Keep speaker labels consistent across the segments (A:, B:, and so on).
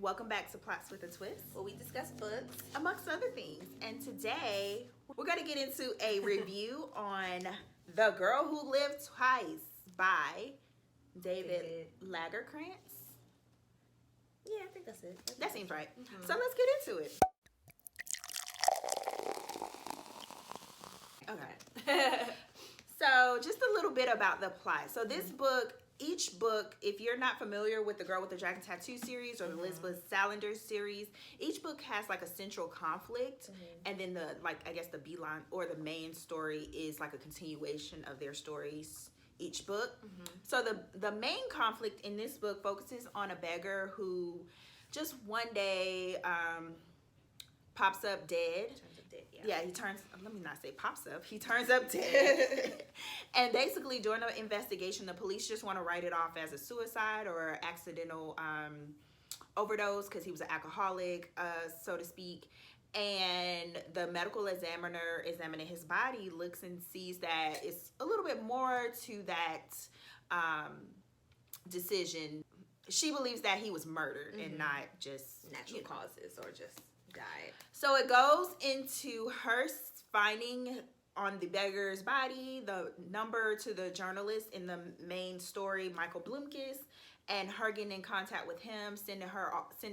A: Welcome back to Plots with a Twist,
B: where we discuss books,
A: amongst other things. And today, we're going to get into a review on The Girl Who Lived Twice by David Lagercrantz.
B: Yeah, I think that's it.
A: That seems right. Mm-hmm. So let's get into it. Okay. So just a little bit about the plot. So this book, each book, if you're not familiar with the Girl with the Dragon Tattoo series or the Elizabeth Salander series, each book has like a central conflict, and then the beeline or the main story is like a continuation of their stories each book. So the main conflict in this book focuses on a beggar who just one day pops up dead. He turns, let me not say pops up, he turns up dead. And basically during the investigation, the police just want to write it off as a suicide or accidental overdose because he was an alcoholic, so to speak. And the medical examiner examining his body looks and sees that it's a little bit more to that decision. She believes that he was murdered and not just
B: natural causes or just died.
A: So it goes into her finding on the beggar's body the number to the journalist in the main story, Michael Blumkis, and her getting in contact with him, sending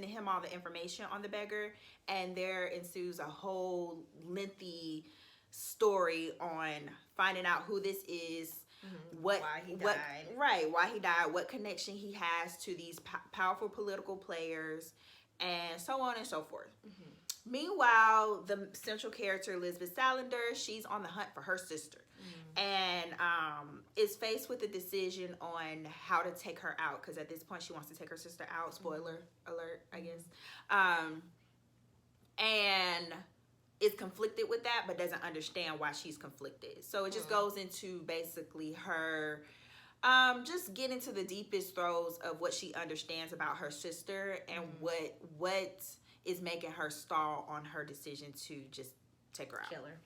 A: him all the information on the beggar, and there ensues a whole lengthy story on finding out who this is, why he died, what connection he has to these powerful political players, and so on and so forth. Meanwhile, the central character, Elizabeth Salander, she's on the hunt for her sister, and is faced with a decision on how to take her out, because at this point she wants to take her sister out. Spoiler alert, I guess. And is conflicted with that, but doesn't understand why she's conflicted. So it just goes into basically her just getting to the deepest throes of what she understands about her sister and what is making her stall on her decision to just take her out.
B: Kill her.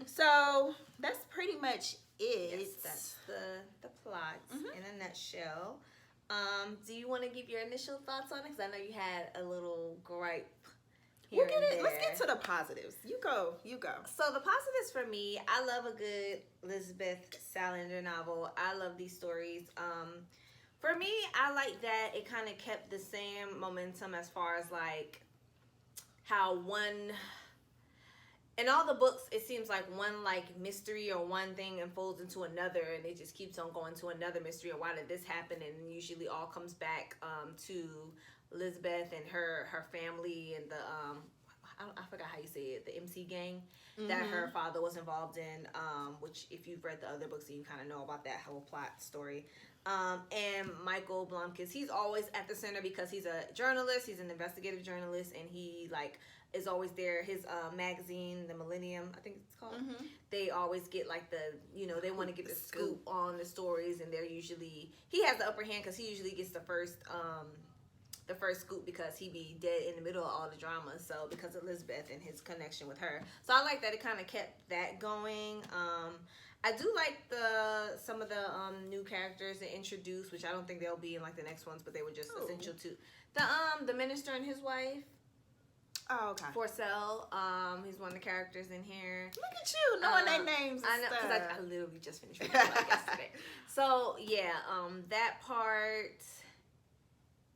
A: So that's pretty much it.
B: Yes, that's the plot in a nutshell. Do you want to give your initial thoughts on it? Because I know you had a little gripe here and there.
A: Let's get to the positives. You go.
B: So the positives for me, I love a good Elizabeth Salander novel. I love these stories. For me, I like that it kind of kept the same momentum as far as like how in all the books, it seems like one like mystery or one thing unfolds into another, and it just keeps on going to another mystery, or why did this happen, and usually all comes back to Elizabeth and her family and the I forgot how you say it, the MC gang that her father was involved in, which if you've read the other books, you kind of know about that whole plot story. And Michael Blumkis, he's always at the center because he's a journalist, he's an investigative journalist, and he like is always there. His magazine, the Millennium, I think it's called, they always get like they want to get the scoop on the stories, and they're usually, he has the upper hand because he usually gets the first scoop because he be dead in the middle of all the drama. So because of Elizabeth and his connection with her, so I like that it kind of kept that going. I do like some of the new characters they introduced, which I don't think they'll be in like the next ones, but they were just essential to the minister and his wife.
A: Oh, okay.
B: Forcell, he's one of the characters in here.
A: Look at you knowing their names. And
B: I know, because I literally just finished reading it like yesterday. So yeah, that part.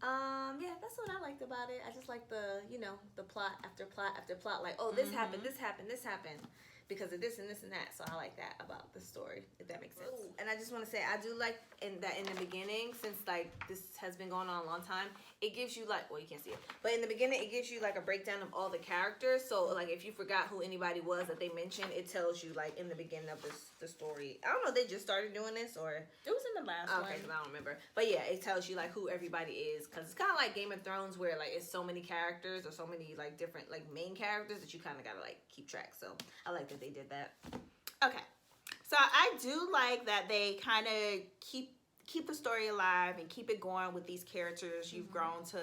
B: Yeah, that's what I liked about it. I just like the plot after plot after plot. Like, oh, this happened, this happened, this happened because of this and this and that. So I like that about the story, if that makes sense. Ooh. And I just want to say, I do like in the beginning, since like this has been going on a long time, it gives you like, well, you can't see it, but in the beginning, it gives you like a breakdown of all the characters. So like, if you forgot who anybody was that they mentioned, it tells you like in the beginning of the story. I don't know if they just started doing this or
A: it was in the last one.
B: Okay, because I don't remember. But yeah, it tells you like who everybody is, because it's kind of like Game of Thrones, where like it's so many characters or so many like different like main characters that you kind of gotta like keep track. So I like that they did that.
A: Okay, so I do like that they kind of keep the story alive and keep it going with these characters you've grown to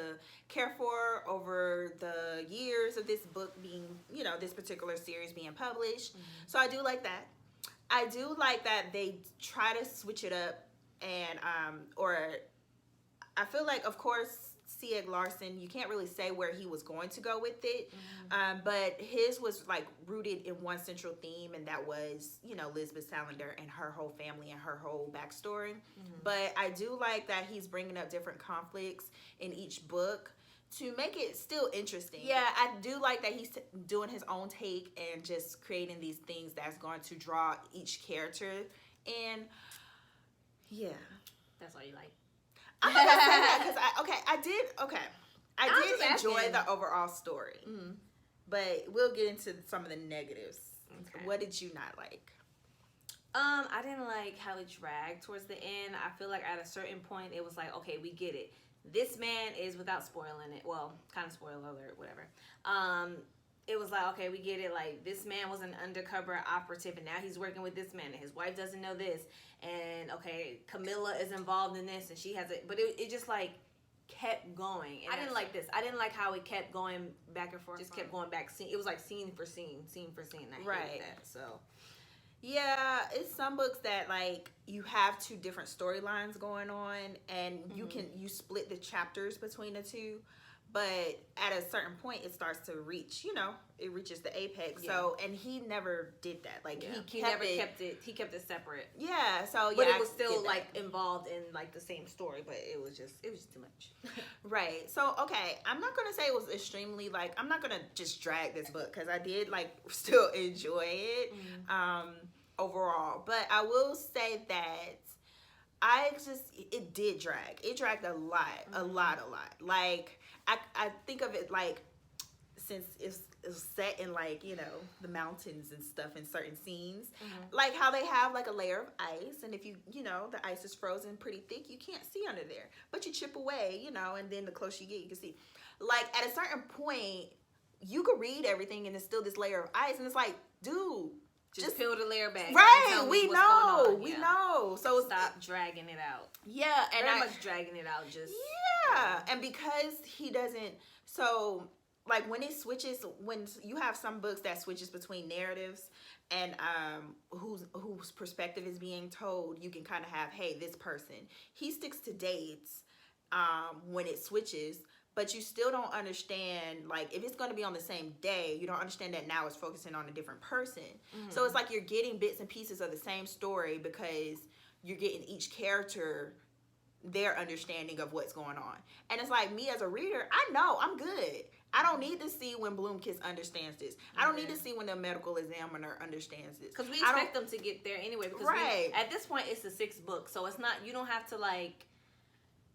A: care for over the years of this book being, this particular series being published. So I do like that. I do like that they try to switch it up, and or I feel like, of course, Sieg Larson, you can't really say where he was going to go with it, but his was like rooted in one central theme, and that was, you know, Lisbeth Salander and her whole family and her whole backstory. But I do like that he's bringing up different conflicts in each book to make it still interesting. Yeah, I do like that he's doing his own take and just creating these things that's going to draw each character. And yeah,
B: that's all you like.
A: I'm gonna say that because I did enjoy the overall story, but we'll get into some of the negatives. Okay. What did you not like?
B: I didn't like how it dragged towards the end. I feel like at a certain point it was like, okay, we get it. This man is, without spoiling it, well, kind of spoiler alert, whatever. It was like, okay, we get it. Like, this man was an undercover operative, and now he's working with this man, and his wife doesn't know this. And, okay, Camilla is involved in this, and she has it. But it just, like, kept going. And I didn't like this. I didn't like how it kept going back and forth. Just kept going back. It was like scene for scene. I hated that, so...
A: Yeah, it's some books that like you have two different storylines going on, and you split the chapters between the two, but at a certain point it starts to reach, you know, it reaches the apex. Yeah. So, and he never did that. Like he never kept it separate. Yeah. So yeah,
B: but it was still like involved in like the same story, but it was just too much.
A: Right. So okay, I'm not gonna say it was extremely like, I'm not gonna just drag this book because I did like still enjoy it. Overall, but I will say that it did drag. It dragged a lot. Like I think of it like, since it's set in like, you know, the mountains and stuff in certain scenes, like how they have like a layer of ice, and if you know, the ice is frozen pretty thick, you can't see under there, but you chip away, you know, and then the closer you get, you can see. Like at a certain point, you could read everything and it's still this layer of ice, and it's like, dude,
B: just peel the layer back.
A: Right, we know. So
B: stop dragging it out.
A: Yeah, and
B: very much dragging it out. Just
A: and because he doesn't. So like when it switches, when you have some books that switches between narratives and whose perspective is being told, you can kind of have, hey, this person. He sticks to dates when it switches. But you still don't understand, like, if it's going to be on the same day, you don't understand that now it's focusing on a different person. So it's like you're getting bits and pieces of the same story because you're getting each character their understanding of what's going on. And it's like, me as a reader, I know, I'm good. I don't need to see when Bloomkiss understands this. I don't need to see when the medical examiner understands this.
B: Because we expect them to get there anyway. Because at this point, it's the 6th book. So it's not, you don't have to, like...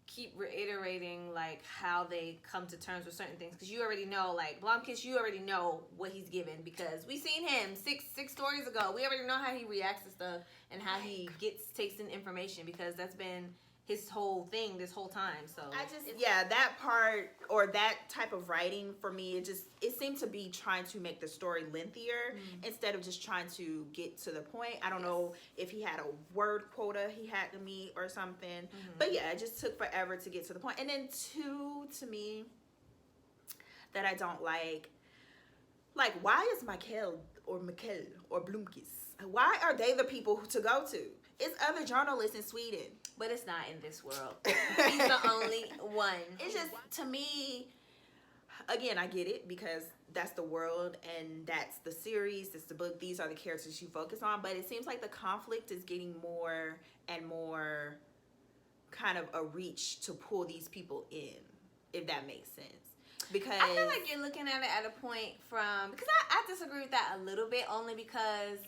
B: keep reiterating like how they come to terms with certain things, because you already know, like Blomkiss, you already know what he's given because we seen him six stories ago. We already know how he reacts to stuff and how he takes in information, because that's been his whole thing this whole time. So that part, or that type of writing for me, it seemed to be trying to make the story lengthier instead of just trying to get to the point. I don't know if he had a word quota he had to meet or something, but yeah, it just took forever to get to the point. And then two, to me, that I don't like why is Mikkel or Blomkiss, why are they the people to go to? It's other journalists in Sweden. But it's not in this world. He's the only one.
A: It's just, to me, again, I get it because that's the world and that's the series, that's the book, these are the characters you focus on, but it seems like the conflict is getting more and more kind of a reach to pull these people in, if that makes sense. Because
B: I feel like you're looking at it at a point because I disagree with that a little bit, only because...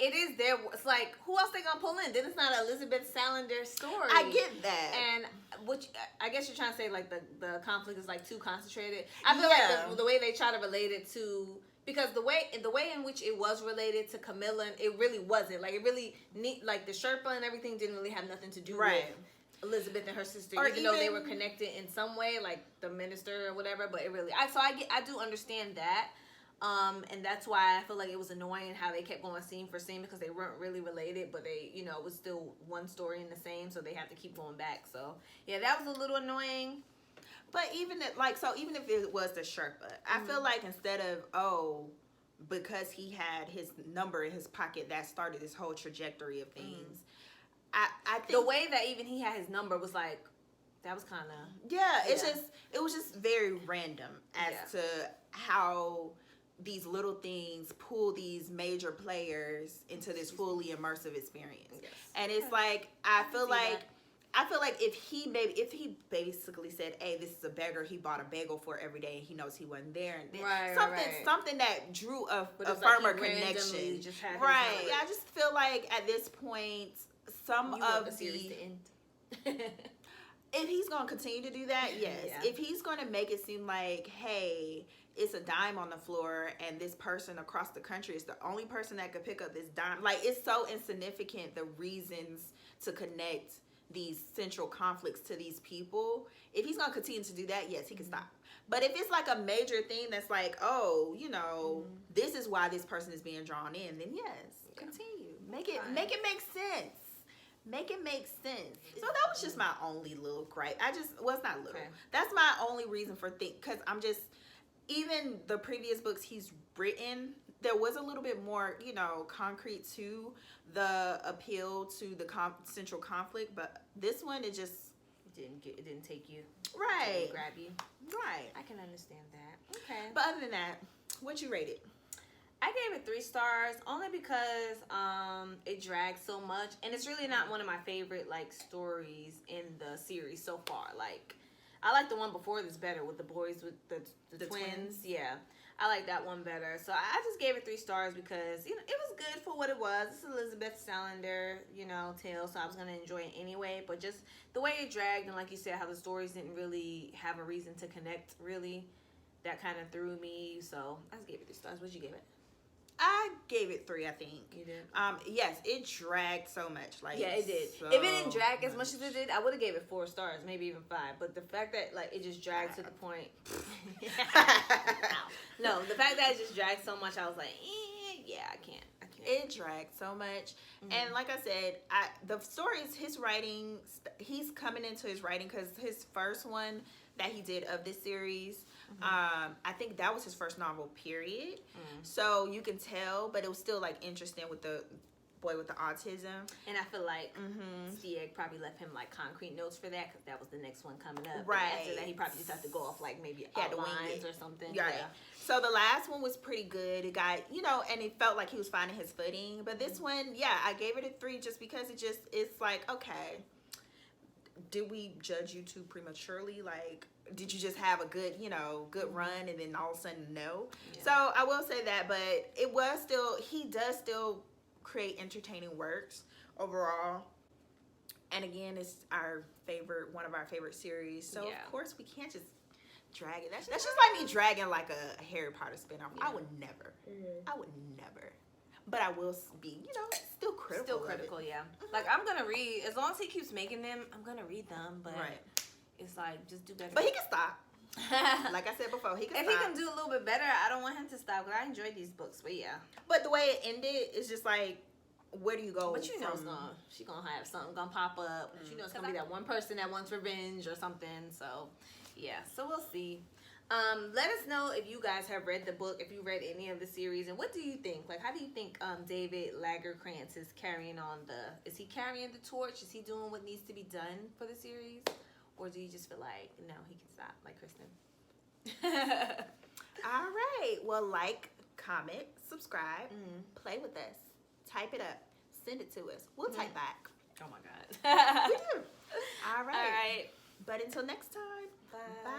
B: it is there. It's like, who else they gonna pull in? Then it's not an Elizabeth Salander story.
A: I get that.
B: And which I guess you're trying to say, like, the conflict is like too concentrated. I feel like the way they try to relate it to, because the way in which it was related to Camilla, it really wasn't. Like, it really like the Sherpa and everything didn't really have nothing to do with Elizabeth and her sister, even though they were connected in some way, like the minister or whatever. But it really, I do understand that. And that's why I feel like it was annoying how they kept going scene for scene, because they weren't really related, but they, you know, it was still one story in the same, so they had to keep going back. So yeah, that was a little annoying.
A: But even if it was the Sherpa, I feel like instead of, because he had his number in his pocket, that started this whole trajectory of things. I think
B: the way that even he had his number was like, That was kind of
A: it was just very random as to how these little things pull these major players into this fully immersive experience. Yes. And it's like I feel like if he basically said, "Hey, this is a beggar. He bought a bagel for every day, and he knows he wasn't there." And something that drew a firmer connection. Right. Yeah, I just feel like at this point, the series to end. If he's gonna continue to do that, yes. Yeah. If he's gonna make it seem like, hey, it's a dime on the floor, and this person across the country is the only person that could pick up this dime, like it's so insignificant. The reasons to connect these central conflicts to these people. If he's gonna continue to do that, yes, he can stop. But if it's like a major thing that's like, oh, this is why this person is being drawn in, then yes, continue. Make it make sense. Make it make sense. So that was just my only little gripe. It's not little. Okay. That's my only reason for because I'm just, even the previous books he's written, there was a little bit more, concrete to the appeal to the central conflict, but this one, it didn't take you. Right. It didn't grab you. Right.
B: I can understand that. Okay.
A: But other than that, what'd you rate it?
B: I gave it 3 stars only because it drags so much, and it's really not one of my favorite stories in the series so far. I like the one before this better with the boys with the twins. Yeah, I like that one better. So I just gave it 3 stars because it was good for what it was. It's Elizabeth Salander, tale, so I was gonna enjoy it anyway. But just the way it dragged, and like you said, how the stories didn't really have a reason to connect. Really, that kind of threw me. So I just gave it 3 stars. What'd you give it?
A: I gave it 3, I think.
B: You did?
A: Yes, it dragged so much.
B: Yeah, it did. If it didn't drag as much as it did, I would have gave it 4 stars, maybe even 5. But the fact that it just dragged to the point. No, the fact that it just dragged so much, I was like, yeah, I can't.
A: It dragged so much, and like I said, the stories, his writing, he's coming into his writing because his first one that he did of this series. I think that was his first novel, period. So you can tell, but it was still interesting with the boy with the autism.
B: And I feel like Stieg probably left him concrete notes for that because that was the next one coming up.
A: Right.
B: And after that, he probably just had to go off maybe outlines or something.
A: Right. Yeah. So the last one was pretty good. It got, and it felt like he was finding his footing. But this one, I gave it a 3 just because it's okay. Did we judge you too prematurely? Did you just have a good, good run and then all of a sudden no? Yeah. So I will say that, but he does still create entertaining works overall. And again, it's one of our favorite series. So of course we can't just drag it. That's just like me dragging a Harry Potter spinoff. Yeah. I would never. But I will be, still critical.
B: Still critical, yeah. I'm gonna read, as long as he keeps making them, I'm gonna read them. But it's just do better.
A: But he can stop. Like I said before, he can
B: stop. If he can do a little bit better, I don't want him to stop because I enjoy these books. But yeah.
A: But the way it ended is just where do you go?
B: But she's gonna have something gonna pop up. She knows it's gonna be that one person that wants revenge or something. So yeah. So we'll see. Let us know if you guys have read the book, if you read any of the series, and what do you think? How do you think David Lagercrantz is carrying on is he carrying the torch? Is he doing what needs to be done for the series? Or do you just feel like, no, he can stop, like Kristen?
A: All right. Well, comment, subscribe, play with us, type it up, send it to us. We'll type back.
B: Oh, my God.
A: We do. All right.
B: All right.
A: But until next time, bye.